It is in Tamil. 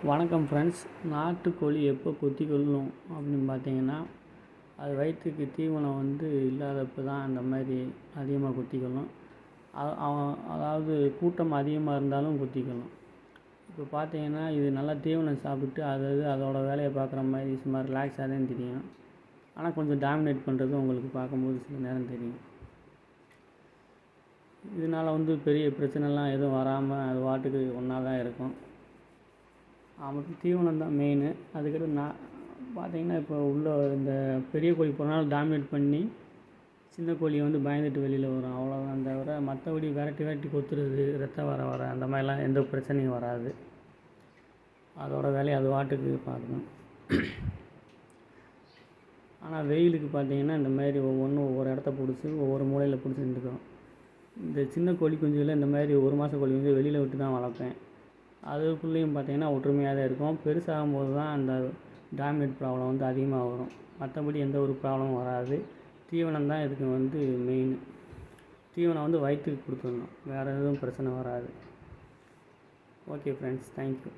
வணக்கம் ஃப்ரெண்ட்ஸ். நாட்டுக்கோழி எப்போ கொத்தி கொள்ளும் அப்படின்னு பார்த்தீங்கன்னா, அது வயிற்றுக்கு தீவனம் இல்லாதப்போ தான் அந்த மாதிரி அதிகமாக கொத்தி கொள்ளும். அதாவது கூட்டம் அதிகமாக இருந்தாலும் கொத்தி கொள்ளும். இப்போ பார்த்தீங்கன்னா, இது நல்லா தீவனம் சாப்பிட்டு அதோட வேலையை பார்க்குற மாதிரி சும்மா ரிலாக்ஸாக தான் தெரியும். ஆனால் கொஞ்சம் டாமினேட் பண்ணுறது உங்களுக்கு பார்க்கும்போது சில நேரம் தெரியும். இதனால் பெரிய பிரச்சனைலாம் எதுவும் வராமல் அது பாட்டுக்கு ஒன்றா தான் இருக்கும். அவனுக்கு தீவனம் தான் மெயின். அதுக்கடுத்து பார்த்தீங்கன்னா, இப்போ இந்த பெரிய கோழி போனாலும் டாமினேட் பண்ணி சின்ன கோழி பயந்துட்டு வெளியில் வரும். அவ்வளோதான். தவிர மற்றபடி விரட்டி கொத்துறது, ரத்தம் வர அந்த மாதிரிலாம் எந்த பிரச்சனையும் வராது. அதோட வேலையை அது பாட்டுக்கு பார்க்கணும். ஆனால் வெயிலுக்கு பார்த்தீங்கன்னா, இந்த மாதிரி ஒவ்வொரு இடத்த பிடிச்சி ஒவ்வொரு மூலையில் பிடிச்சி நின்றுக்கும். இந்த சின்ன கோழி குஞ்சுகளை இந்த மாதிரி 1 மாத கோழி வெளியில் விட்டு தான் வளர்ப்பேன். அதுக்குள்ளேயும் பார்த்திங்கன்னா ஒற்றுமையாக தான் இருக்கும். பெருசாகும்போது தான் அந்த டாமினேட் ப்ராப்ளம் அதிகமாக வரும். மற்றபடி எந்த ஒரு ப்ராப்ளமும் வராது. தீவனம் தான் இதுக்கு மெயின். தீவனம் வயிற்றுக்கு கொடுத்துடணும். வேறு எதுவும் பிரச்சனை வராது. Okay friends, thank you.